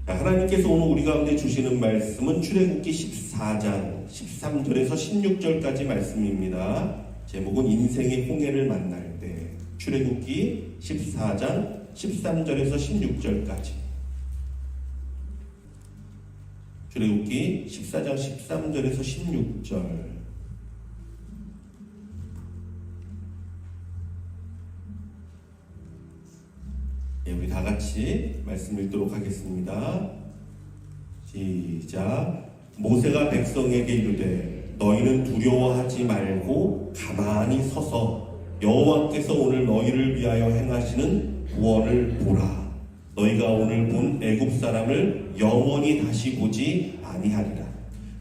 자, 하나님께서 오늘 우리 가운데 주시는 말씀은 출애굽기 14장 13절에서 16절까지 말씀입니다. 제목은 인생의 홍해를 만날 때. 출애굽기 14장 13절에서 16절까지. 출애굽기 14장 13절에서 16절. 우리 다 같이 말씀 읽도록 하겠습니다. 시작. 모세가 백성에게 이르되 너희는 두려워하지 말고 가만히 서서 여호와께서 오늘 너희를 위하여 행하시는 구원을 보라. 너희가 오늘 본 애굽 사람을 영원히 다시 보지 아니하리라.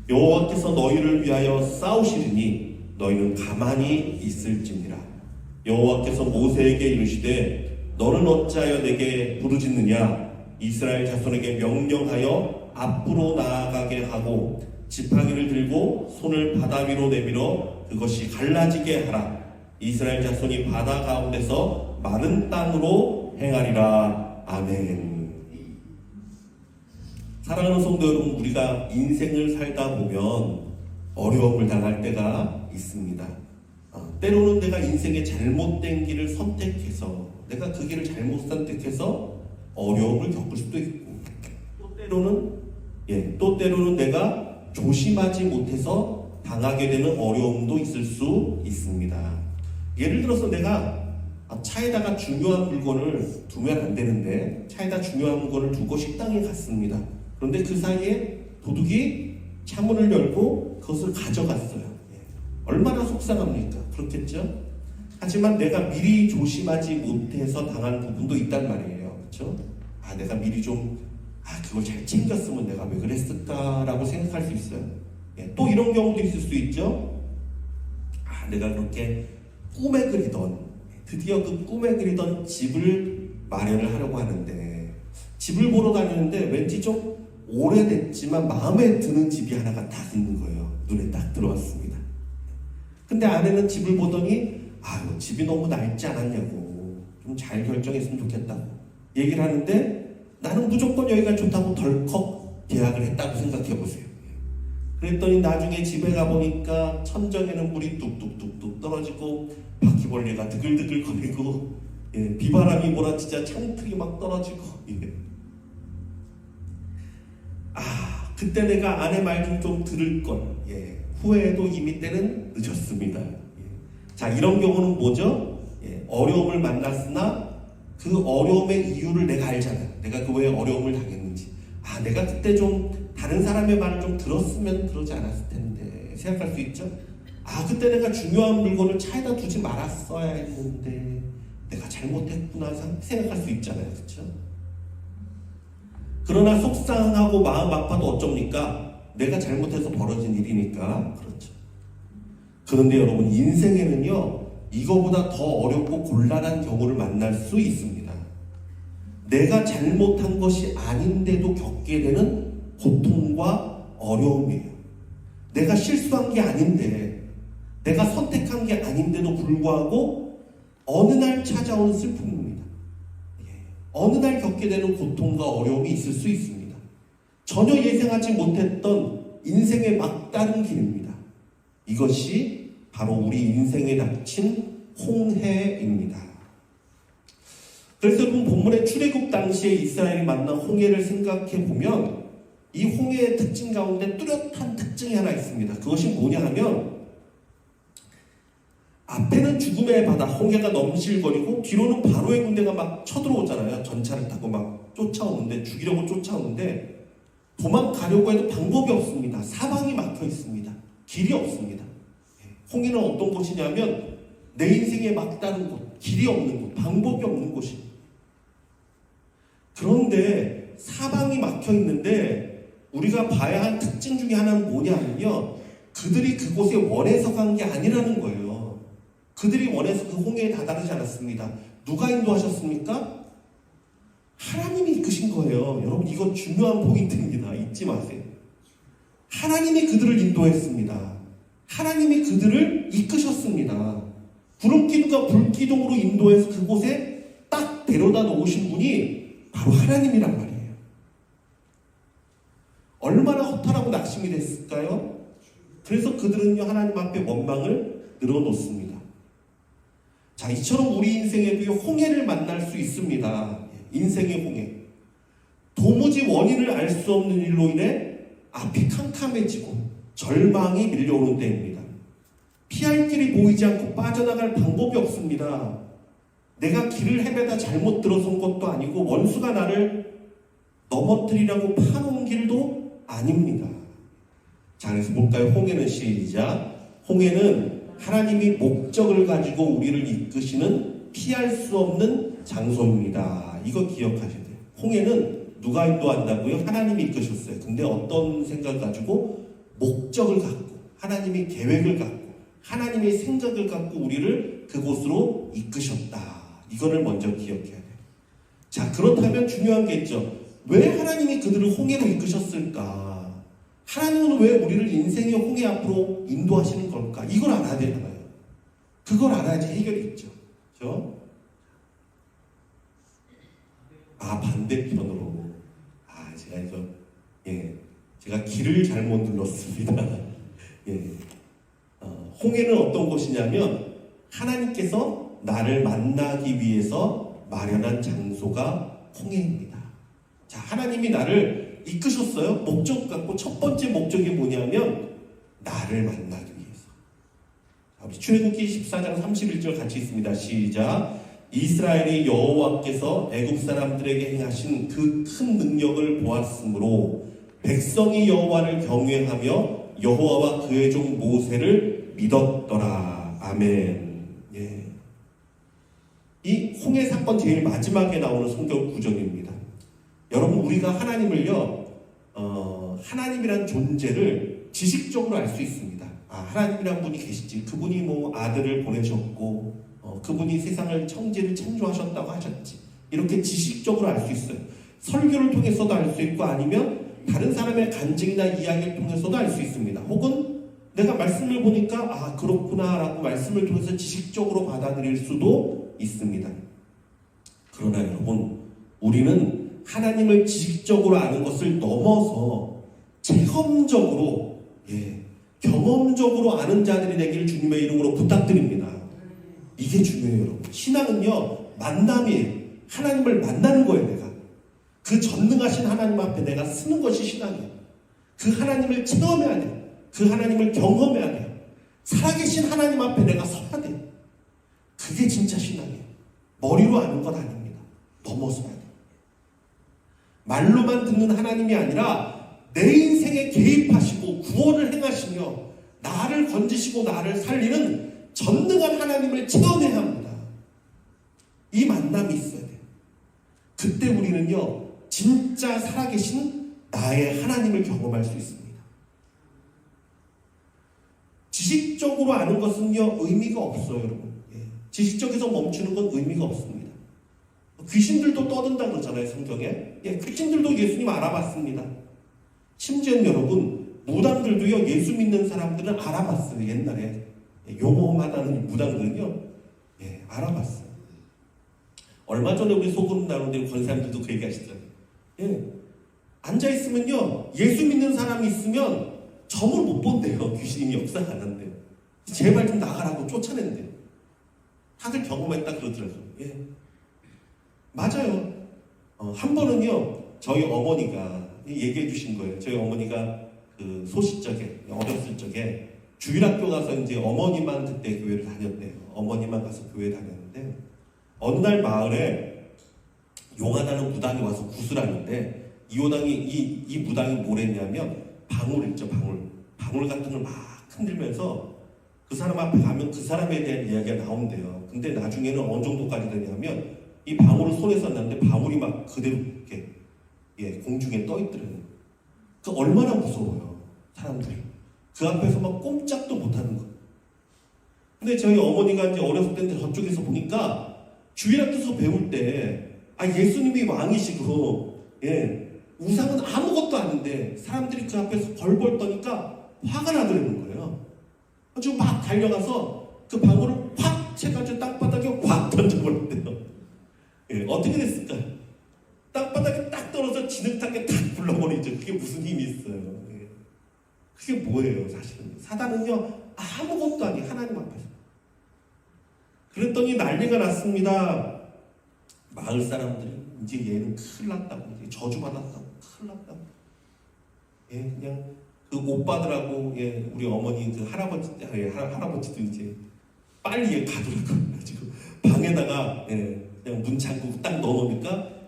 여호와께서 너희를 위하여 싸우시리니 너희는 가만히 있을지니라. 여호와께서 모세에게 이르시되 너는 어찌하여 내게 부르짖느냐? 이스라엘 자손에게 명령하여 앞으로 나아가게 하고 지팡이를 들고 손을 바다 위로 내밀어 그것이 갈라지게 하라. 이스라엘 자손이 바다 가운데서 마른 땅으로 행하리라. 아멘. 사랑하는 성도 여러분, 우리가 인생을 살다 보면 어려움을 당할 때가 있습니다. 때로는 내가 인생의 잘못된 길을 선택해서 내가 그 길을 잘못 선택해서 어려움을 겪을 수도 있고, 또 때로는 내가 조심하지 못해서 당하게 되는 어려움도 있을 수 있습니다. 예를 들어서 내가 차에다가 중요한 물건을 두면 안 되는데 차에다 중요한 물건을 두고 식당에 갔습니다. 그런데 그 사이에 도둑이 차문을 열고 그것을 가져갔어요. 얼마나 속상합니까? 그렇겠죠? 하지만 내가 미리 조심하지 못해서 당한 부분도 있단 말이에요. 그렇죠? 내가 미리 그걸 잘 챙겼으면 내가 왜 그랬을까라고 생각할 수 있어요. 또 이런 경우도 있을 수 있죠. 내가 그렇게 드디어 그 꿈에 그리던 집을 마련을 하려고 하는데 집을 보러 다니는데 왠지 좀 오래됐지만 마음에 드는 집이 하나가 딱 있는 거예요. 눈에 딱 들어왔습니다. 근데 아내는 집을 보더니 집이 너무 낡지 않았냐고, 좀 잘 결정했으면 좋겠다고 얘기를 하는데 나는 무조건 여기가 좋다고 덜컥 계약을 했다고 생각해 보세요. 그랬더니 나중에 집에 가보니까 천정에는 물이 뚝뚝뚝뚝 떨어지고 바퀴벌레가 드글드글 거리고 비바람이 몰아치자 창틀이 막 떨어지고 그때 내가 아내 말 좀 들을 걸. 후회해도 이미 때는 늦었습니다. 자, 이런 경우는 뭐죠? 어려움을 만났으나 그 어려움의 이유를 내가 알잖아요. 내가 그 왜 어려움을 당했는지. 내가 그때 좀 다른 사람의 말을 좀 들었으면 그러지 않았을 텐데 생각할 수 있죠? 그때 내가 중요한 물건을 차에다 두지 말았어야 했는데 내가 잘못했구나 생각할 수 있잖아요. 그렇죠? 그러나 속상하고 마음 아파도 어쩝니까? 내가 잘못해서 벌어진 일이니까. 그렇죠. 그런데 여러분, 인생에는요 이거보다 더 어렵고 곤란한 경우를 만날 수 있습니다. 내가 잘못한 것이 아닌데도 겪게 되는 고통과 어려움이에요. 내가 실수한 게 아닌데, 내가 선택한 게 아닌데도 불구하고 어느 날 찾아오는 슬픔입니다. 어느 날 겪게 되는 고통과 어려움이 있을 수 있습니다. 전혀 예상하지 못했던 인생의 막다른 길입니다. 이것이 바로 우리 인생에 닥친 홍해입니다. 그래서 여러분, 본문의 출애굽 당시에 이스라엘이 만난 홍해를 생각해 보면 이 홍해의 특징 가운데 뚜렷한 특징이 하나 있습니다. 그것이 뭐냐 하면 앞에는 죽음의 바다, 홍해가 넘실거리고 뒤로는 바로의 군대가 막 쳐들어오잖아요. 전차를 타고 막 쫓아오는데, 죽이려고 쫓아오는데 도망가려고 해도 방법이 없습니다. 사방이 막혀 있습니다. 길이 없습니다. 홍해는 어떤 곳이냐면 내 인생의 막다른 곳, 길이 없는 곳, 방법이 없는 곳입니다. 그런데 사방이 막혀 있는데 우리가 봐야 할 특징 중에 하나는 뭐냐면요, 그들이 그곳에 원해서 간 게 아니라는 거예요. 그들이 원해서 그 홍해에 다다르지 않았습니다. 누가 인도하셨습니까? 하나님이 이끄신 거예요. 여러분, 이거 중요한 포인트입니다. 잊지 마세요. 하나님이 그들을 인도했습니다. 하나님이 그들을 이끄셨습니다. 구름기둥과 불기둥으로 인도해서 그곳에 딱 데려다 놓으신 분이 바로 하나님이란 말이에요. 얼마나 허탈하고 낙심이 됐을까요? 그래서 그들은요 하나님 앞에 원망을 늘어놓습니다. 자, 이처럼 우리 인생에도 홍해를 만날 수 있습니다. 인생의 홍해. 도무지 원인을 알 수 없는 일로 인해 앞이 캄캄해지고 절망이 밀려오는 때입니다. 피할 길이 보이지 않고 빠져나갈 방법이 없습니다. 내가 길을 헤매다 잘못 들어선 것도 아니고 원수가 나를 넘어뜨리라고 파놓은 길도 아닙니다. 자, 그래서 볼까요? 홍해는 시작. 홍해는 하나님이 목적을 가지고 우리를 이끄시는 피할 수 없는 장소입니다. 이거 기억하셔야 돼요. 홍해는 누가 인도한다고요? 하나님이 이끄셨어요. 근데 어떤 생각을 가지고? 목적을 갖고, 하나님이 계획을 갖고, 하나님의 생각을 갖고 우리를 그곳으로 이끄셨다. 이거를 먼저 기억해야 돼요. 자, 그렇다면 중요한 게 있죠. 왜 하나님이 그들을 홍해로 이끄셨을까? 하나님은 왜 우리를 인생의 홍해 앞으로 인도하시는 걸까? 이걸 알아야 되잖아요. 그걸 알아야지 해결이 있죠. 그렇죠? 반대편으로. 제가 이거, 제가 길을 잘못 눌렀습니다. 홍해는 어떤 곳이냐면, 하나님께서 나를 만나기 위해서 마련한 장소가 홍해입니다. 자, 하나님이 나를 이끄셨어요. 목적 갖고 첫 번째 목적이 뭐냐면, 나를 만나기 위해서. 자, 우리 출애굽기 14장 31절 같이 있습니다. 시작. 이스라엘이 여호와께서 애굽 사람들에게 행하신 그 큰 능력을 보았으므로 백성이 여호와를 경외하며 여호와와 그의 종 모세를 믿었더라. 아멘. 이 홍해 사건 제일 마지막에 나오는 성경 구절입니다. 여러분, 우리가 하나님을요, 하나님이란 존재를 지식적으로 알 수 있습니다. 하나님이란 분이 계시지. 그분이 뭐 아들을 보내셨고, 그분이 세상을 천지를 창조하셨다고 하셨지. 이렇게 지식적으로 알 수 있어요. 설교를 통해서도 알 수 있고, 아니면 다른 사람의 간증이나 이야기를 통해서도 알 수 있습니다. 혹은 내가 말씀을 보니까 그렇구나 라고 말씀을 통해서 지식적으로 받아들일 수도 있습니다. 그러나 여러분, 우리는 하나님을 지식적으로 아는 것을 넘어서 체험적으로, 경험적으로 아는 자들이 되기를 주님의 이름으로 부탁드립니다. 이게 중요해요, 여러분. 신앙은요, 만남이에요. 하나님을 만나는 거예요, 내가. 그 전능하신 하나님 앞에 내가 서는 것이 신앙이에요. 그 하나님을 체험해야 돼요. 그 하나님을 경험해야 돼요. 살아계신 하나님 앞에 내가 서야 돼요. 그게 진짜 신앙이에요. 머리로 아는 것 아닙니다. 넘어서야 돼요. 말로만 듣는 하나님이 아니라 내 인생에 개입하시고 구원을 행하시며 나를 건지시고 나를 살리는 전능한 하나님을 체험해야 합니다. 이 만남이 있어야 돼요. 그때 우리는요, 진짜 살아계신 나의 하나님을 경험할 수 있습니다. 지식적으로 아는 것은요, 의미가 없어요, 여러분. 지식적에서 멈추는 건 의미가 없습니다. 귀신들도 떠든다 그러잖아요, 성경에. 귀신들도 예수님 알아봤습니다. 심지어 여러분, 무당들도요, 예수 믿는 사람들은 알아봤어요, 옛날에. 용어만하는 무당들은요, 알아봤어요. 얼마 전에 우리 소금 나누는데 권사님들도 그 얘기 하시더라고요. 앉아있으면요, 예수 믿는 사람이 있으면 점을 못 본대요. 귀신이 역사 안 한대요. 제발 좀 나가라고 쫓아낸대요. 다들 경험했다 그러더라고요. 맞아요. 한 번은요, 저희 어머니가 얘기해 주신 거예요. 저희 어머니가 그 소시적에, 어렸을 적에 주일학교 가서 이제 어머니만 그때 교회를 다녔대요. 어머니만 가서 교회 다녔는데, 어느 날 마을에 용하다는 무당이 와서 구슬하는데, 이 무당이 뭘 했냐면, 방울 있죠, 방울 같은 걸 막 흔들면서 그 사람 앞에 가면 그 사람에 대한 이야기가 나온대요. 근데 나중에는 어느 정도까지 되냐면, 이 방울을 손에 썼는데 방울이 막 그대로 이렇게 공중에 떠 있더래요. 그 얼마나 무서워요, 사람들이. 그 앞에서 막 꼼짝도 못하는 거. 근데 저희 어머니가 이제 어렸을 때 저쪽에서 보니까 주일학교에서 배울 때 예수님이 왕이시고 우상은 아무것도 아닌데 사람들이 그 앞에서 벌벌 떠니까 화가 나더라는 거예요. 아주 막 달려가서 그 방울을 확 채가지고 땅바닥에 확 던져버렸대요. 어떻게 됐을까요? 땅바닥에 딱 떨어져 진흙탕에 탁 불러버리죠. 그게 무슨 힘이 있어요? 예. 그게 뭐예요, 사실은? 사단은요, 아무것도 아니 하나님 앞에서. 그랬더니 난리가 났습니다. 마을 사람들이 이제 얘는 큰일 났다고, 이제 저주받았다고, 큰일 났다고. 예, 그냥 그 오빠들하고, 예, 우리 어머니 그 할아버지도 이제 빨리 얘 가더라고요. 지금 방에다가, 예, 그냥 문 잠그고 딱 넣어놓으니까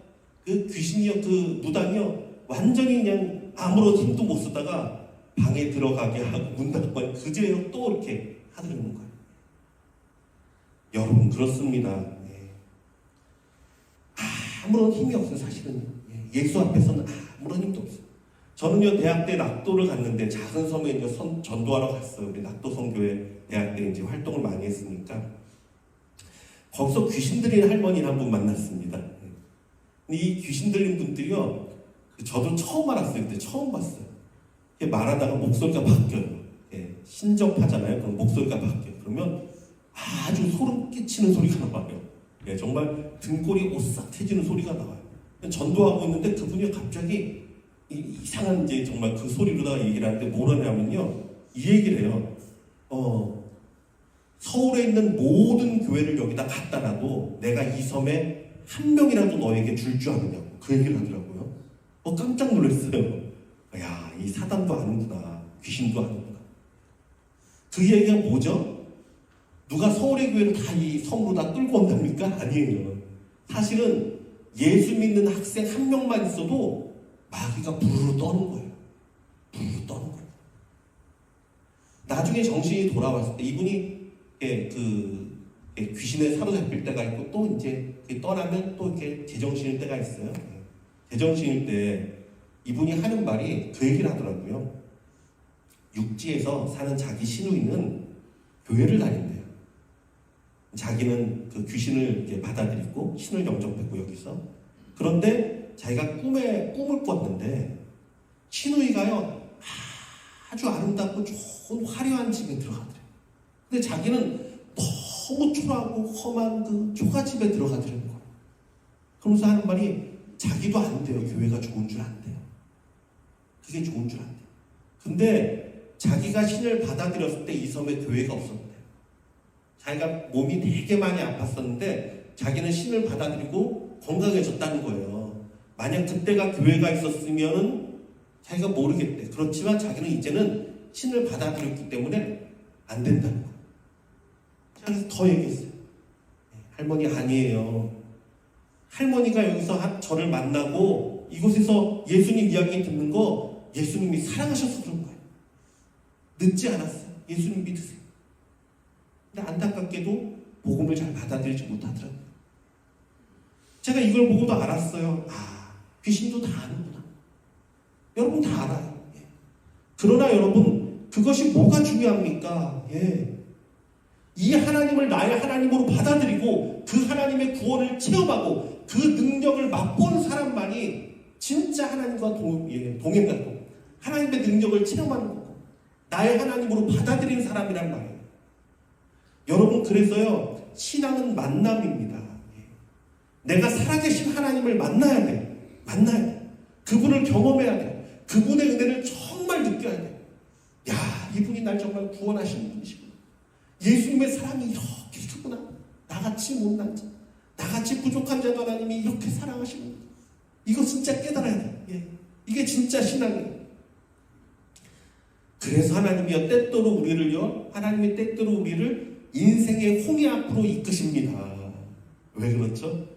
그 귀신이요, 그 무당이요, 완전히 그냥 아무런 힘도 못 쓰다가 방에 들어가게 하고 문 닫고 그제요 또 이렇게 하더라는 거예요. 여러분 그렇습니다. 예. 아무런 힘이 없어요, 사실은. 예. 예수 앞에서는 아무런 힘도 없어요. 저는요 대학 때 낙도를 갔는데 작은 섬에 이제 전도하러 갔어요. 우리 낙도 선교회 대학 때 이제 활동을 많이 했으니까 거기서 귀신 들린 할머니 한 분 만났습니다. 근데 이 귀신 들린 분들이요, 저도 처음 알았어요. 그때 처음 봤어요. 말하다가 목소리가 바뀌어요. 예, 신접하잖아요. 그럼 목소리가 바뀌어요. 그러면 아주 소름 끼치는 소리가 나와요. 예, 정말 등골이 오싹해지는 소리가 나와요. 전도하고 있는데 그분이 갑자기 이상한 이제 정말 그 소리로다가 얘기를 하는데 뭐라냐면요, 이 얘기를 해요. 서울에 있는 모든 교회를 여기다 갖다 놔도 내가 이 섬에 한 명이라도 너에게 줄 줄 아느냐고 그 얘기를 하더라고요. 깜짝 놀랐어요. 야, 이 사단도 아는구나, 귀신도 아는구나. 그 얘기가 뭐죠? 누가 서울의 교회를 다 이 섬으로 다 끌고 온답니까? 아니에요. 사실은 예수 믿는 학생 한 명만 있어도 마귀가 부르르 떠는 거예요. 부르르 떠는 거예요. 나중에 정신이 돌아왔을 때 이분이 귀신에 사로잡힐 때가 있고 또 이제 떠나면 또 이렇게 제정신일 때가 있어요. 제정신일 때 이분이 하는 말이 그 얘기를 하더라고요. 육지에서 사는 자기 시누이는 교회를 다닌대요. 자기는 그 귀신을 이렇게 받아들이고 신을 영접했고 여기서. 그런데 자기가 꿈을 꿨는데 시누이가요 아주 아름답고 좋은 화려한 집에 들어가더래요. 근데 자기는 너무 초라하고 험한 그 초가집에 들어가더라는 거예요. 그러면서 하는 말이 자기도 안 돼요. 교회가 좋은 줄 안 돼요. 그게 좋은 줄 안 돼요. 근데 자기가 신을 받아들였을 때 이 섬에 교회가 없었대요. 자기가 몸이 되게 많이 아팠었는데 자기는 신을 받아들이고 건강해졌다는 거예요. 만약 그때가 교회가 있었으면 자기가 모르겠대. 그렇지만 자기는 이제는 신을 받아들였기 때문에 안 된다는 거예요. 그래서 더 얘기했어요. 할머니 아니에요. 할머니가 여기서 저를 만나고 이곳에서 예수님 이야기 듣는 거 예수님이 사랑하셔서 그런 거예요. 늦지 않았어요. 예수님 믿으세요. 근데 안타깝게도 복음을 잘 받아들이지 못하더라고요. 제가 이걸 보고도 알았어요. 귀신도 다 아는구나. 여러분 다 알아요. 예. 그러나 여러분 그것이 뭐가 중요합니까? 예. 이 하나님을 나의 하나님으로 받아들이고 그 하나님의 구원을 체험하고 그 능력을 맛보는 사람만이 진짜 하나님과 동행하고 하나님의 능력을 체험하는 거고 나의 하나님으로 받아들이는 사람이란 말이에요. 여러분 그래서요 신앙은 만남입니다. 내가 살아계신 하나님을 만나야 돼. 만나야 돼. 그분을 경험해야 돼. 그분의 은혜를 정말 느껴야 돼. 야, 이분이 날 정말 구원하시는 분이시구나. 예수님의 사랑이 이렇게 크구나. 나같이 못난 자, 나같이 부족한 자도 하나님이 이렇게 사랑하시는 분. 이거 진짜 깨달아야 돼. 예. 이게 진짜 신앙이에요. 그래서 하나님이요 때때로 우리를요, 하나님이 때때로 우리를 인생의 홍해 앞으로 이끄십니다. 왜 그렇죠?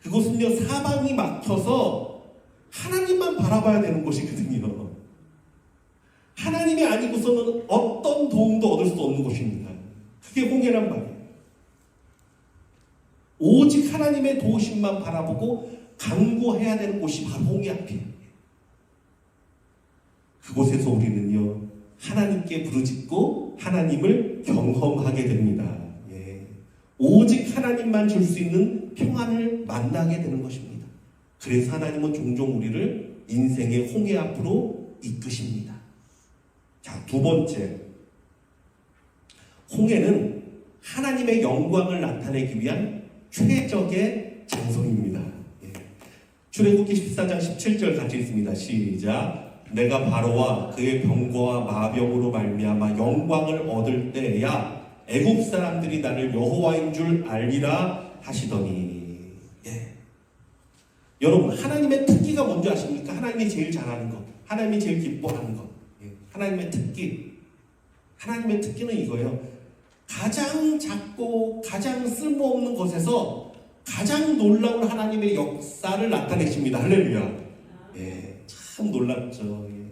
그곳은요 사방이 막혀서 하나님만 바라봐야 되는 곳이거든요. 하나님이 아니고서는 어떤 도움도 얻을 수 없는 곳입니다. 그게 홍해란 말이에요. 오직 하나님의 도우심만 바라보고 간구해야 되는 곳이 바로 홍해 앞이에요. 그곳에서 우리는요 하나님께 부르짖고 하나님을 경험하게 됩니다. 예. 오직 하나님만 줄 수 있는 평안을 만나게 되는 것입니다. 그래서 하나님은 종종 우리를 인생의 홍해 앞으로 이끄십니다. 자, 두 번째, 홍해는 하나님의 영광을 나타내기 위한 최적의 장소입니다. 예. 출애굽기 14장 17절 같이 있습니다. 시작. 내가 바로와 그의 병거와 마병으로 말미암아 영광을 얻을 때야 애굽 사람들이 나를 여호와인 줄 알리라 하시더니. 예. 여러분, 하나님의 특기가 뭔지 아십니까? 하나님이 제일 잘하는 것, 하나님이 제일 기뻐하는 것. 예. 하나님의 특기. 하나님의 특기는 이거예요. 가장 작고 가장 쓸모없는 것에서 가장 놀라운 하나님의 역사를 나타내십니다. 할렐루야. 예, 참 놀랍죠. 예.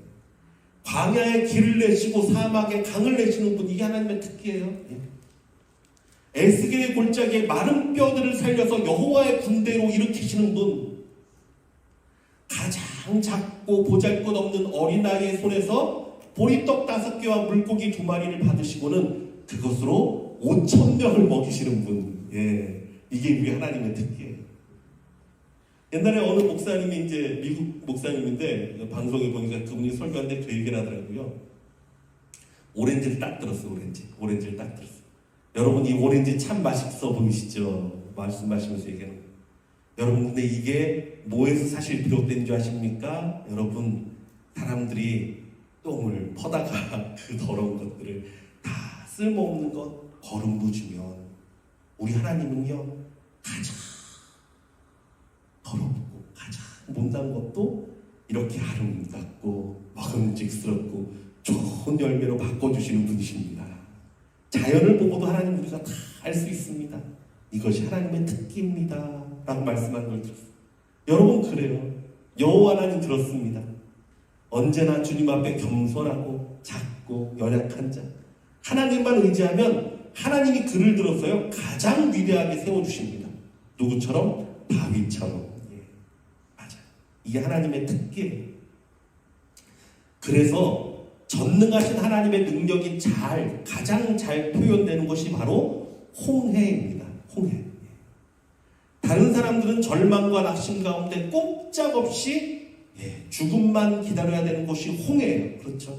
광야에 길을 내시고 사막에 강을 내시는 분, 이게 하나님의 특기예요. 예. 에스겔의 골짜기에 마른 뼈들을 살려서 여호와의 군대로 일으키시는 분, 가장 작고 보잘것없는 어린아이의 손에서 보리떡 5개와 물고기 2마리를 받으시고는 그것으로 5,000명을 먹이시는 분. 예, 이게 우리 하나님의 특기예요. 옛날에 어느 목사님이 이제 미국 목사님인데 방송에 보니까 그분이 설교하는데 그 얘기를 하더라고요. 오렌지를 딱 들었어요. 오렌지를 딱 들었어요. 여러분, 이 오렌지 참 맛있어 보이시죠? 말씀하시면서 얘기하는 거예요. 여러분, 근데 이게 뭐에서 사실 비롯된 줄 아십니까? 여러분, 사람들이 똥을 퍼다가 그 더러운 것들을 다 쓸모없는 것 거름부 주면, 우리 하나님은요 가장 더럽고 가장 못난 것도 이렇게 아름답고 먹음직스럽고 좋은 열매로 바꿔주시는 분이십니다. 자연을 보고도 하나님 우리가 다 알 수 있습니다. 이것이 하나님의 특기입니다 라고 말씀한 걸 들었어요. 여러분, 그래요. 여호와 하나님 들었습니다. 언제나 주님 앞에 겸손하고 작고 연약한 자, 하나님만 의지하면 하나님이 그를 들어서요 가장 위대하게 세워주십니다. 누구처럼? 다윗처럼. 예, 맞아요. 이게 하나님의 특기예요. 그래서 전능하신 하나님의 능력이 가장 잘 표현되는 것이 바로 홍해입니다. 홍해. 다른 사람들은 절망과 낙심 가운데 꼼짝없이 죽음만 기다려야 되는 것이 홍해예요. 그렇죠?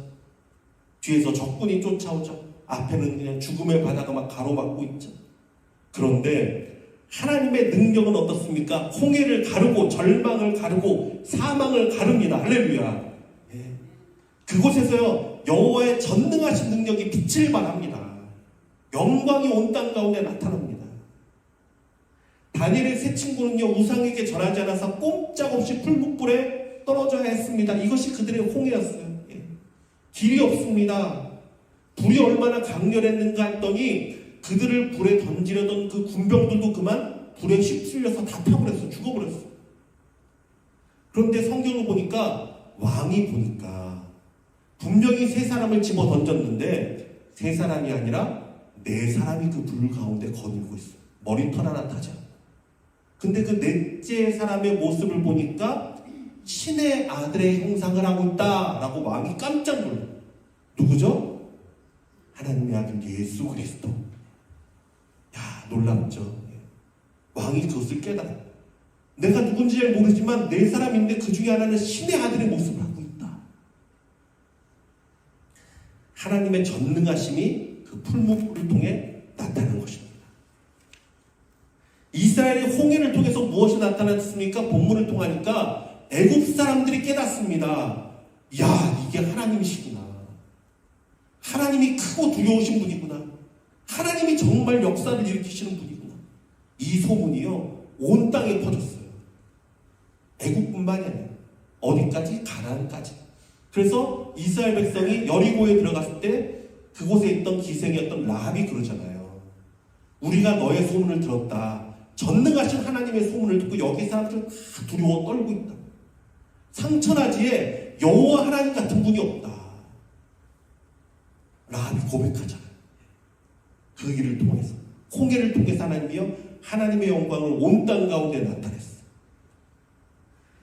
뒤에서 적군이 쫓아오죠. 앞에는 그냥 죽음의 바다가 막 가로막고 있죠. 그런데 하나님의 능력은 어떻습니까? 홍해를 가르고 절망을 가르고 사망을 가릅니다. 할렐루야. 예. 그곳에서요 여호와의 전능하신 능력이 빛을 발합니다. 영광이 온 땅 가운데 나타납니다. 다니엘의 세 친구는요 우상에게 절하지 않아서 꼼짝없이 풀무불에 떨어져야 했습니다. 이것이 그들의 홍해였어요. 예. 길이 없습니다. 불이 얼마나 강렬했는가 했더니 그들을 불에 던지려던 그 군병들도 그만 불에 휩쓸려서 다 타버렸어. 죽어버렸어. 그런데 성경을 보니까 왕이 보니까 분명히 3사람을 집어 던졌는데 3사람이 아니라 4사람이 그 불 가운데 거닐고 있어. 머리털 하나 타지 않고. 근데 그 4째 사람의 모습을 보니까 신의 아들의 형상을 하고 있다라고 왕이 깜짝 놀라요. 누구죠? 하나님의 아들 예수 그리스도. 야, 놀랍죠? 왕이 그것을 깨달아. 내가 누군지 잘 모르지만 4사람인데 그 중에 하나는 신의 아들의 모습을 하고 있다. 하나님의 전능하심이 그 풀무불을 통해 나타난 것입니다. 이스라엘의 홍해를 통해서 무엇이 나타났습니까? 본문을 통하니까 애굽 사람들이 깨닫습니다. 야, 이게 하나님이시구나. 하나님이 크고 두려우신 분이구나. 하나님이 정말 역사를 일으키시는 분이구나. 이 소문이요 온 땅에 퍼졌어요. 애국뿐만이 아니라 어디까지? 가나안까지. 그래서 이스라엘 백성이 여리고에 들어갔을 때 그곳에 있던 기생이었던 라합이 그러잖아요. 우리가 너의 소문을 들었다. 전능하신 하나님의 소문을 듣고 여기 사람들은 다 두려워 떨고 있다. 상천하지에 여호와 하나님 같은 분이 없다. 라합이 고백하잖아요. 그 일을 통해서, 홍해를 통해서 하나님이요 하나님의 영광을 온 땅 가운데 나타냈어요.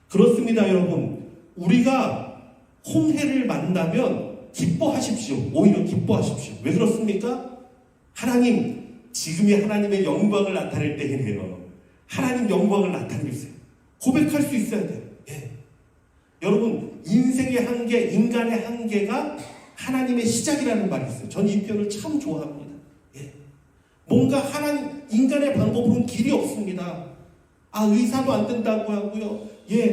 그렇습니다, 여러분. 우리가 홍해를 만나면 기뻐하십시오. 오히려 기뻐하십시오. 왜 그렇습니까? 하나님, 지금이 하나님의 영광을 나타낼 때이네요. 하나님 영광을 나타내주세요. 고백할 수 있어야 돼요. 예. 여러분, 인생의 한계, 인간의 한계가 하나님의 시작이라는 말이 있어요. 전 이 표현을 참 좋아합니다. 예. 뭔가 인간의 방법으로는 길이 없습니다. 의사도 안 된다고 하고요.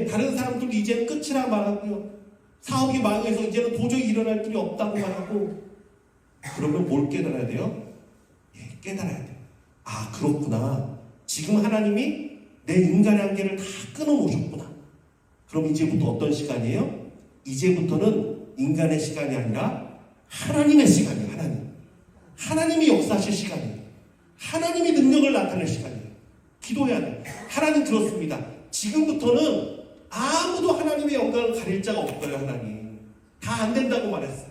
다른 사람들도 이제는 끝이라 말하고요. 사업이 망해서 이제는 도저히 일어날 길이 없다고 말하고. 그러면 뭘 깨달아야 돼요? 깨달아야 돼요. 그렇구나. 지금 하나님이 내 인간의 한계를 다 끊어놓으셨구나. 그럼 이제부터 어떤 시간이에요? 이제부터는 인간의 시간이 아니라 하나님의 시간이에요. 하나님이 역사하실 시간이에요. 하나님이 능력을 나타낼 시간이에요. 기도해야 돼요. 하나님 그렇습니다. 지금부터는 아무도 하나님의 영광을 가릴 자가 없어요. 하나님 다 안 된다고 말했어요.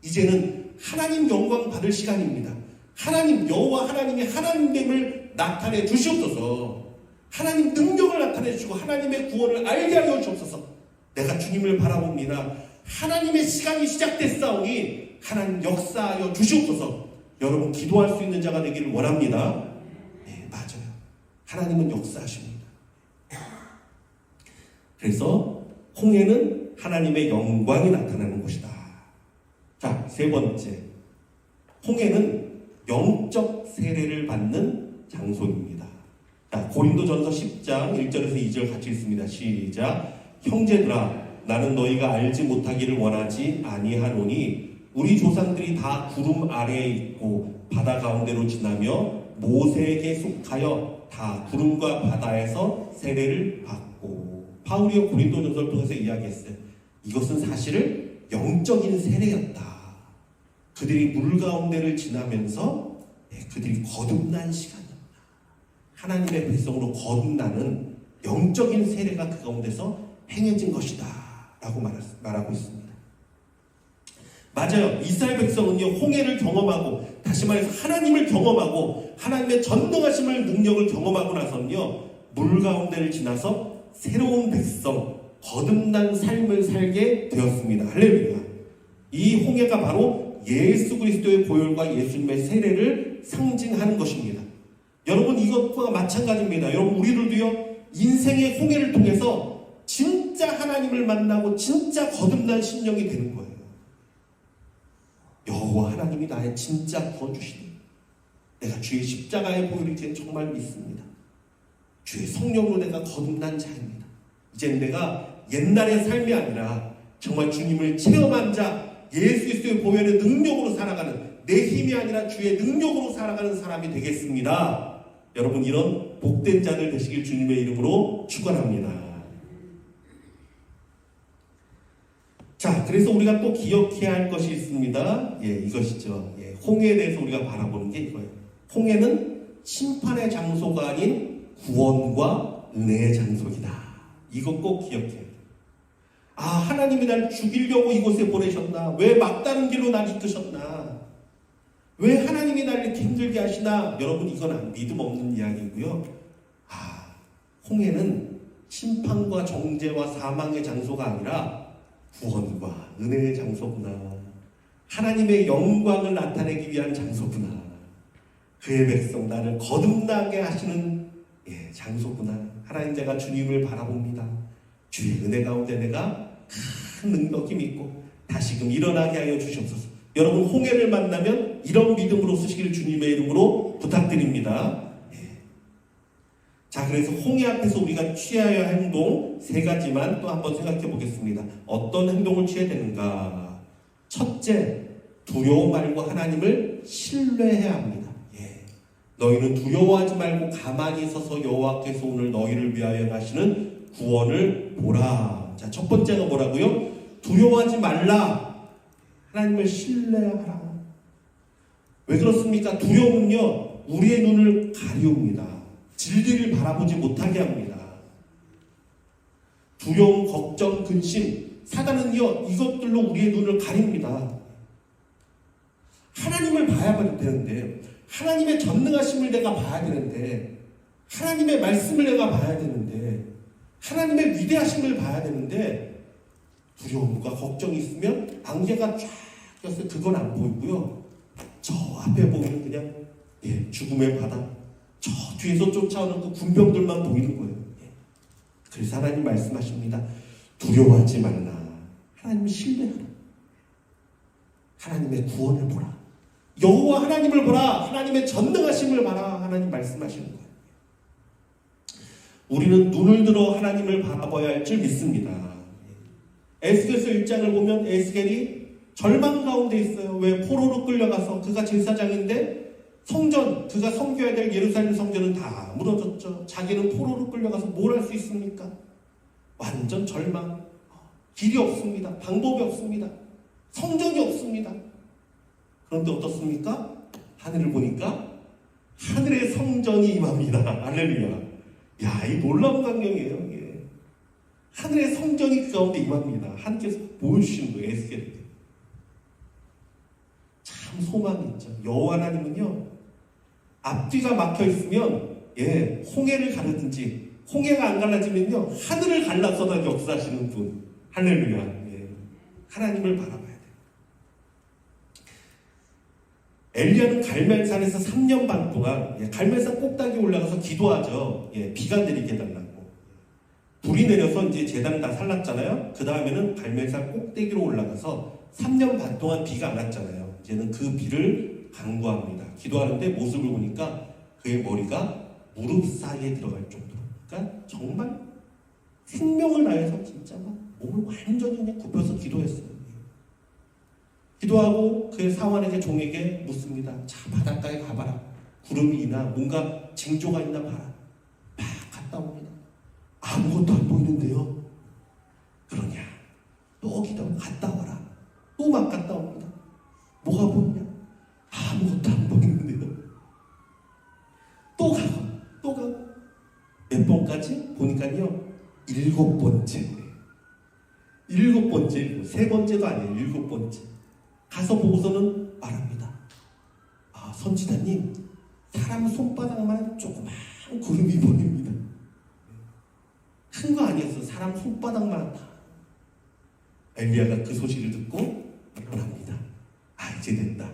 이제는 하나님 영광 받을 시간입니다. 하나님 여호와 하나님이 하나님됨을 나타내 주시옵소서. 하나님 능력을 나타내 주시고 하나님의 구원을 알게 하여 주옵소서. 내가 주님을 바라봅니다. 하나님의 시간이 시작됐사오니 하나님 역사하여 주시옵소서. 여러분 기도할 수 있는 자가 되기를 원합니다. 맞아요. 하나님은 역사하십니다. 그래서 홍해는 하나님의 영광이 나타나는 곳이다. 자, 세 번째, 홍해는 영적 세례를 받는 장소입니다. 자, 고린도전서 10장 1절에서 2절 같이 읽습니다. 시작. 형제들아, 나는 너희가 알지 못하기를 원하지 아니하노니 우리 조상들이 다 구름 아래에 있고 바다 가운데로 지나며 모세에게 속하여 다 구름과 바다에서 세례를 받고. 바울이 고린도전서를 통해서 이야기했어요. 이것은 사실은 영적인 세례였다. 그들이 물 가운데를 지나면서 그들이 거듭난 시간이었다. 하나님의 백성으로 거듭나는 영적인 세례가 그 가운데서 행해진 것이다 라고 말하고 있습니다. 맞아요. 이스라엘 백성은요, 홍해를 경험하고, 다시 말해서 하나님을 경험하고 하나님의 전능하심을 능력을 경험하고 나서는요, 물 가운데를 지나서 새로운 백성, 거듭난 삶을 살게 되었습니다. 할렐루야. 이 홍해가 바로 예수 그리스도의 보혈과 예수님의 세례를 상징하는 것입니다. 여러분 이것과 마찬가지입니다. 여러분 우리들도요, 인생의 홍해를 통해서 진짜 하나님을 만나고 진짜 거듭난 심령이 되는 거예요. 여호와 하나님이 나의 진짜 구원주시니 내가 주의 십자가의 보혈을 이제 정말 믿습니다. 주의 성령으로 내가 거듭난 자입니다. 이제는 내가 옛날의 삶이 아니라 정말 주님을 체험한 자, 예수 그리스도의 보혈의 능력으로 살아가는, 내 힘이 아니라 주의 능력으로 살아가는 사람이 되겠습니다. 여러분 이런 복된 자들 되시길 주님의 이름으로 축원합니다. 자, 그래서 우리가 또 기억해야 할 것이 있습니다. 이것이죠. 홍해에 대해서 우리가 바라보는 게 이거예요. 홍해는 심판의 장소가 아닌 구원과 은혜의 장소이다. 이것 꼭 기억해야 돼요. 하나님이 날 죽이려고 이곳에 보내셨나? 왜 막다른 길로 날 이끄셨나? 왜 하나님이 날 이렇게 힘들게 하시나? 여러분 이건 믿음 없는 이야기고요. 홍해는 심판과 정죄와 사망의 장소가 아니라 구원과 은혜의 장소구나. 하나님의 영광을 나타내기 위한 장소구나. 그의 백성 나를 거듭나게 하시는 장소구나. 하나님 제가 주님을 바라봅니다. 주의 은혜 가운데 내가 큰 능력이 믿고 다시금 일어나게 하여 주시옵소서. 여러분 홍해를 만나면 이런 믿음으로 쓰시길 주님의 이름으로 부탁드립니다. 자, 그래서 홍해 앞에서 우리가 취해야 할 행동 세 가지만 또 한번 생각해 보겠습니다. 어떤 행동을 취해야 되는가? 첫째, 두려워 말고 하나님을 신뢰해야 합니다. 너희는 두려워하지 말고 가만히 서서 여호와께서 오늘 너희를 위하여 하시는 구원을 보라. 자, 첫 번째가 뭐라고요? 두려워하지 말라. 하나님을 신뢰하라. 왜 그렇습니까? 두려움은요, 우리의 눈을 가리웁니다. 진리를 바라보지 못하게 합니다. 두려움, 걱정, 근심, 사단은요, 이것들로 우리의 눈을 가립니다. 하나님을 봐야 되는데, 하나님의 전능하심을 내가 봐야 되는데, 하나님의 말씀을 내가 봐야 되는데, 하나님의 위대하심을 봐야 되는데, 두려움과 걱정이 있으면 안개가 쫙 껴서 그건 안 보이고요. 저 앞에 보면 그냥 죽음의 바다, 저 뒤에서 쫓아오는 그 군병들만 보이는 거예요. 그래서 하나님 말씀하십니다. 두려워하지 말라. 하나님을 신뢰하라. 하나님의 구원을 보라. 여호와 하나님을 보라. 하나님의 전능하심을 봐라. 하나님 말씀하시는 거예요. 우리는 눈을 들어 하나님을 바라봐야 할 줄 믿습니다. 에스겔서 1장을 보면 에스겔이 절망 가운데 있어요. 왜? 포로로 끌려가서 그가 제사장인데 성전, 그가 섬겨야 될 예루살렘 성전은 다 무너졌죠. 자기는 포로로 끌려가서 뭘 할 수 있습니까? 완전 절망. 길이 없습니다. 방법이 없습니다. 성전이 없습니다. 그런데 어떻습니까? 하늘을 보니까 하늘의 성전이 임합니다. 할렐루야. 야, 이 놀라운 광경이에요. 예. 하늘의 성전이 그 가운데 임합니다. 하나님께서 보여주시는 거예요. 에스겔에게. 참 소망이 있죠. 여호와 하나님은요, 앞뒤가 막혀 있으면 홍해를 가르든지 홍해가 안 갈라지면요 하늘을 갈라서다 역사하시는 분. 할렐루야. 예. 하나님을 바라봐야 돼요. 엘리야는 갈멜산에서 3년 반 동안 갈멜산 꼭대기에 올라가서 기도하죠. 비가 내리게 해달라고. 불이 내려서 이제 제단 다 살랐잖아요. 그 다음에는 갈멜산 꼭대기로 올라가서 3년 반 동안 비가 안 왔잖아요. 이제는 그 비를 간구합니다. 기도하는데 모습을 보니까 그의 머리가 무릎 사이에 들어갈 정도로. 그러니까 정말 생명을 다해서 진짜 막 몸을 완전히 그냥 굽혀서 기도했어요. 기도하고 그의 사환에게 종에게 묻습니다. 자, 바닷가에 가봐라. 구름이 있나 뭔가 징조가 있나 봐라. 막 갔다 옵니다. 아무것도 안 보이는데요. 그러냐. 또 기도 갔다 와라. 또 막 갔다 옵니다. 뭐가 보이냐. 아무것도 안 보이는데요. 또 가고 또 가고 몇 번까지 보니까요 7번째. 7번째, 3번째도 아니에요. 7번째. 가서 보고서는 말합니다. 선지자님, 사람 손바닥만 조그만 구름이 보입니다. 큰 거 아니었어. 사람 손바닥만. 엘리야가 그 소식을 듣고 일어납니다. 이제 됐다.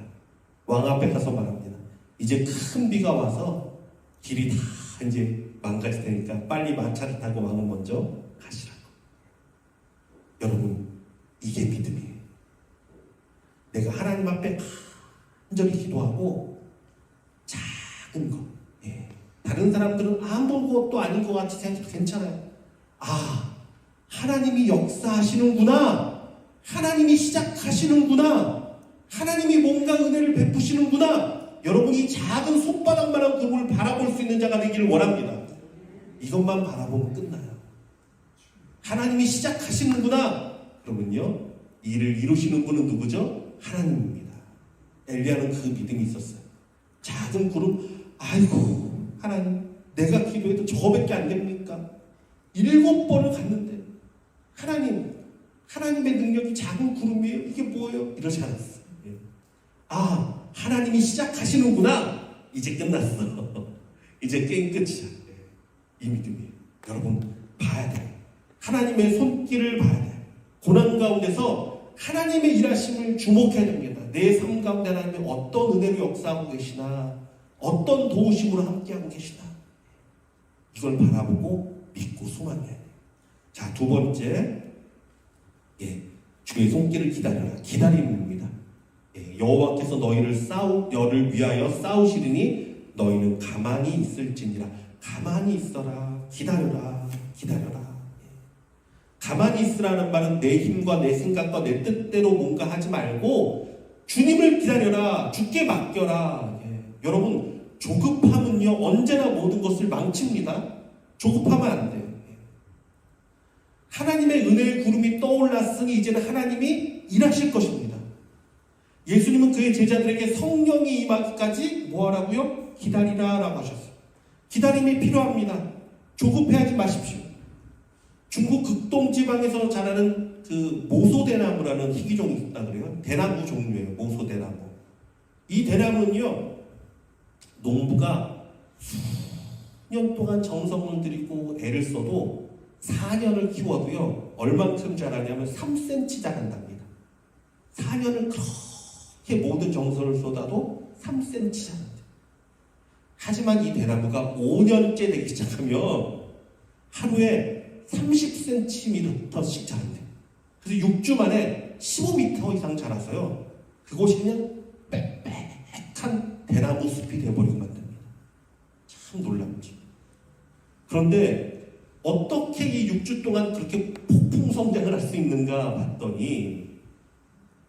왕 앞에 가서 말합니다. 이제 큰 비가 와서 길이 다 이제 망가질 테니까 빨리 마차를 타고 왕은 먼저 가시라고. 여러분, 이게 믿음이에요. 내가 하나님 앞에 간절히 기도하고 작은 거, 다른 사람들은 아무것도 아닌 것 같이 생각해도 괜찮아요. 하나님이 역사하시는구나. 하나님이 시작하시는구나. 하나님이 뭔가 은혜를 베푸시는구나. 여러분이 작은 손바닥만한 그분을 바라볼 수 있는 자가 되기를 원합니다. 이것만 바라보면 끝나요. 하나님이 시작하시는구나. 그러면요, 일을 이루시는 분은 누구죠? 하나님입니다. 엘리야는 그 믿음이 있었어요. 작은 구름, 아이고 하나님, 내가 기도해도 저거밖에 안 됩니까? 7번을 갔는데 하나님의 능력이 작은 구름이에요? 이게 뭐예요? 이러지 않았어요. 하나님이 시작하시는구나. 이제 끝났어. 이제 게임 끝이야. 이 믿음이에요. 여러분, 봐야 돼요. 하나님의 손길을 봐야 돼요. 고난 가운데서 하나님의 일하심을 주목해야 됩니다. 내 삶 가운데 하나님이 어떤 은혜로 역사하고 계시나, 어떤 도우심으로 함께하고 계시나, 이걸 바라보고 믿고 소망해야 돼요. 자, 2번째, 주의 손길을 기다려라. 기다림입니다. 여호와께서 너를 위하여 싸우시리니 너희는 가만히 있을지니라. 가만히 있어라. 기다려라. 가만히 있으라는 말은 내 힘과 내 생각과 내 뜻대로 뭔가 하지 말고 주님을 기다려라. 주께 맡겨라. 여러분, 조급함은요 언제나 모든 것을 망칩니다. 조급하면 안 돼요. 하나님의 은혜의 구름이 떠올랐으니 이제는 하나님이 일하실 것입니다. 예수님은 그의 제자들에게 성령이 임하기까지 뭐하라고요? 기다리라 라고 하셨어요. 기다림이 필요합니다. 조급해하지 마십시오. 중국 극동지방에서 자라는 그 모소대나무라는 희귀종이 있다 그래요. 대나무 종류예요. 모소대나무. 이 대나무는요, 농부가 수년 동안 정성을 들이고 애를 써도 4년을 키워도요, 얼만큼 자라냐면 3cm 자란답니다. 4년을 그렇게 모든 정성을 쏟아도 3cm 자란대요. 하지만 이 대나무가 5년째 되기 시작하면 하루에 30cm씩 자란대요. 그래서 6주 만에 15m 이상 자라서요, 그곳이 그냥 빽빽한 대나무 숲이 되어버리고 만듭니다. 참 놀랍죠. 그런데 어떻게 이 6주 동안 그렇게 폭풍 성장을 할 수 있는가 봤더니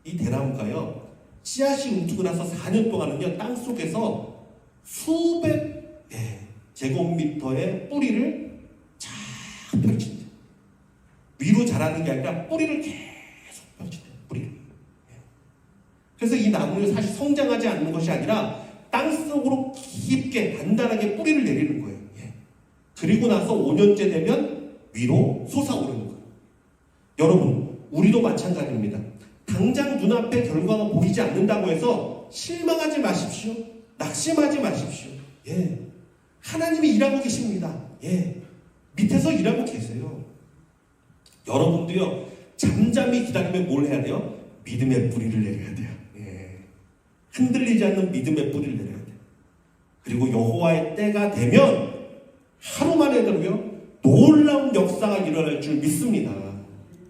이 대나무가요, 씨앗이 움트고 나서 4년 동안은요, 땅 속에서 수백 제곱미터의 뿌리를 쫙 펼친대요. 위로 자라는 게 아니라 뿌리를 계속 펼친대요. 뿌리를. 그래서 이 나무는 사실 성장하지 않는 것이 아니라 땅 속으로 깊게 단단하게 뿌리를 내리는 거예요. 그리고 나서 5년째 되면 위로 솟아오르는 거예요. 여러분, 우리도 마찬가지입니다. 당장 눈앞에 결과가 보이지 않는다고 해서 실망하지 마십시오. 낙심하지 마십시오. 하나님이 일하고 계십니다. 밑에서 일하고 계세요. 여러분도요, 잠잠히 기다리면 뭘 해야 돼요? 믿음의 뿌리를 내려야 돼요. 흔들리지 않는 믿음의 뿌리를 내려야 돼요. 그리고 여호와의 때가 되면 하루 만에도요, 놀라운 역사가 일어날 줄 믿습니다.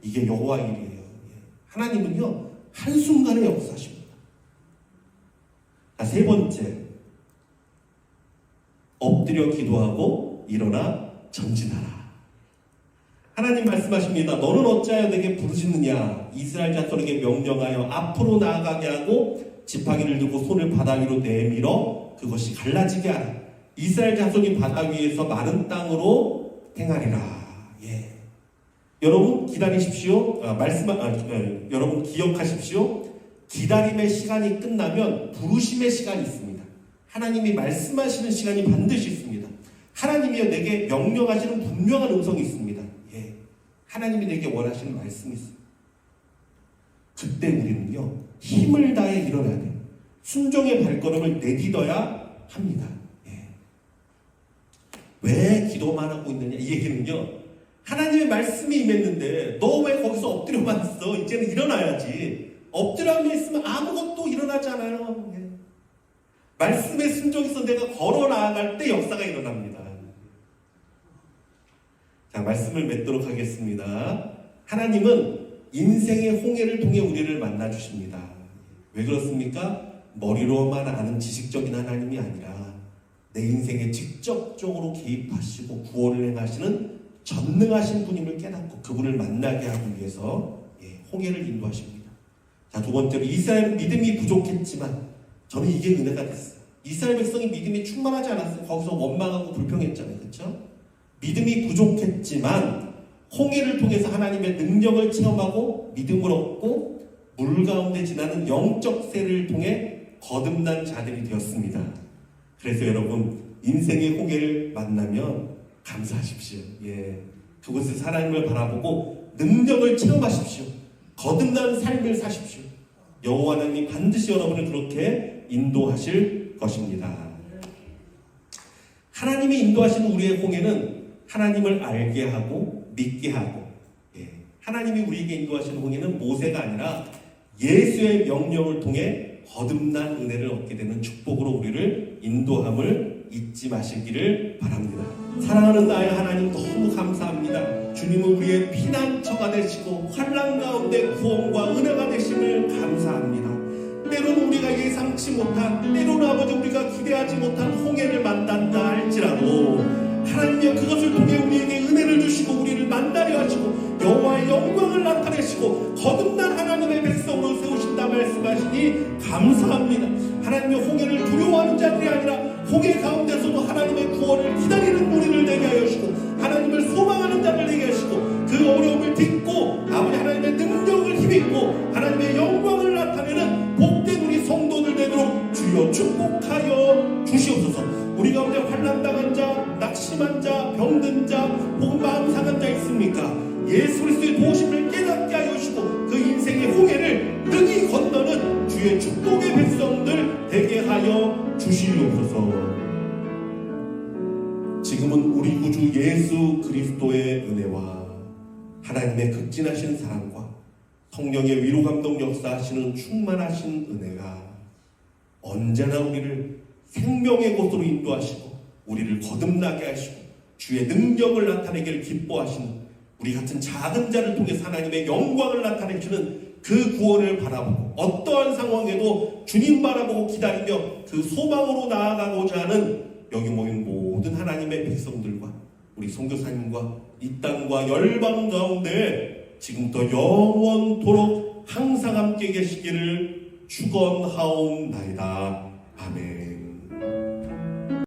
이게 여호와의 일이에요. 하나님은요, 한순간에 역사하십니다. 세 번째, 엎드려 기도하고 일어나 전진하라. 하나님 말씀하십니다. 너는 어찌하여 내게 부르짖느냐? 이스라엘 자손에게 명령하여 앞으로 나아가게 하고 지팡이를 들고 손을 바다 위로 내밀어 그것이 갈라지게 하라. 이스라엘 자손이 바다 위에서 마른 땅으로 행하리라. 여러분 기다리십시오. 여러분 기억하십시오. 기다림의 시간이 끝나면 부르심의 시간이 있습니다. 하나님이 말씀하시는 시간이 반드시 있습니다. 하나님이 내게 명령하시는 분명한 음성이 있습니다. 하나님이 내게 원하시는 말씀이 있습니다. 그때 우리는요, 힘을 다해 일어나야 돼요. 순종의 발걸음을 내딛어야 합니다. 왜 기도만 하고 있느냐? 이 얘기는요, 하나님의 말씀이 임했는데 너 왜 거기서 엎드려만 있어? 이제는 일어나야지. 엎드려만 있으면 아무것도 일어나지 않아요. 말씀에 순종해서 내가 걸어 나아갈 때 역사가 일어납니다. 자, 말씀을 맺도록 하겠습니다. 하나님은 인생의 홍해를 통해 우리를 만나주십니다. 왜 그렇습니까? 머리로만 아는 지식적인 하나님이 아니라 내 인생에 직접적으로 개입하시고 구원을 행하시는 전능하신 분임을 깨닫고 그분을 만나게 하기 위해서 홍해를 인도하십니다. 자, 두 번째로 이스라엘은 믿음이 부족했지만 저는 이게 은혜가 됐어요. 이스라엘 백성이 믿음이 충만하지 않았어요. 거기서 원망하고 불평했잖아요. 그렇죠? 믿음이 부족했지만 홍해를 통해서 하나님의 능력을 체험하고 믿음을 얻고 물 가운데 지나는 영적 세를 통해 거듭난 자들이 되었습니다. 그래서 여러분, 인생의 홍해를 만나면 감사하십시오. 그곳에서 하나님을 바라보고 능력을 체험하십시오. 거듭난 삶을 사십시오. 여호와 하나님 반드시 여러분을 그렇게 인도하실 것입니다. 하나님이 인도하시는 우리의 홍해는 하나님을 알게 하고 믿게 하고, 하나님이 우리에게 인도하시는 홍해는 모세가 아니라 예수의 명령을 통해 거듭난 은혜를 얻게 되는 축복으로 우리를 인도함을 잊지 마시기를 바랍니다. 사랑하는 나의 하나님, 너무 감사합니다. 주님은 우리의 피난처가 되시고 환난 가운데 구원과 은혜가 되심을 감사합니다. 때로는 우리가 예상치 못한, 때로는 아버지 우리가 기대하지 못한 홍해를 만난다 할지라도 하나님이여, 그것을 통해 우리에게 은혜를 주시고 우리를 만나려 하시고 여호와의 영광을 나타내시고 거듭난 하나님의 백성으로 세우신다 말씀하시니 감사합니다. 하나님의 홍해를 두려워하는 자들이 아니라 홍해 가운데서도 하나님의 구원을 기다리는 우리를 되게 하시고 하나님을 소망하는 자를 되게 하시고 그 어려움을 딛고 아버지 하나님의 능력을 힘입고 하나님의 영광을 나타내는 복된 우리 성도들 되도록 주여 축복하여 주시옵소서. 우리 가운데 환난당한 자, 낙심한 자, 병든 자, 혹은 마음 상한 자 있습니까? 예수 그리스도의 도우심을 깨닫게 하여 주시고 그 인생의 홍해를 능히 건너는 주의 축복의 백성들 되게 하여 주시옵소서. 지금은 우리 구주 예수 그리스도의 은혜와 하나님의 극진하신 사랑과 성령의 위로 감동 역사하시는 충만하신 은혜가 언제나 우리를 생명의 곳으로 인도하시고 우리를 거듭나게 하시고 주의 능력을 나타내기를 기뻐하시는 우리 같은 작은 자를 통해서 하나님의 영광을 나타내시는 그 구원을 바라보고 어떠한 상황에도 주님 바라보고 기다리며 그 소망으로 나아가고자 하는 여기 모인 모든 하나님의 백성들과 우리 선교사님과 이 땅과 열방 가운데 지금부터 영원토록 항상 함께 계시기를 축원하옵나이다. 아멘.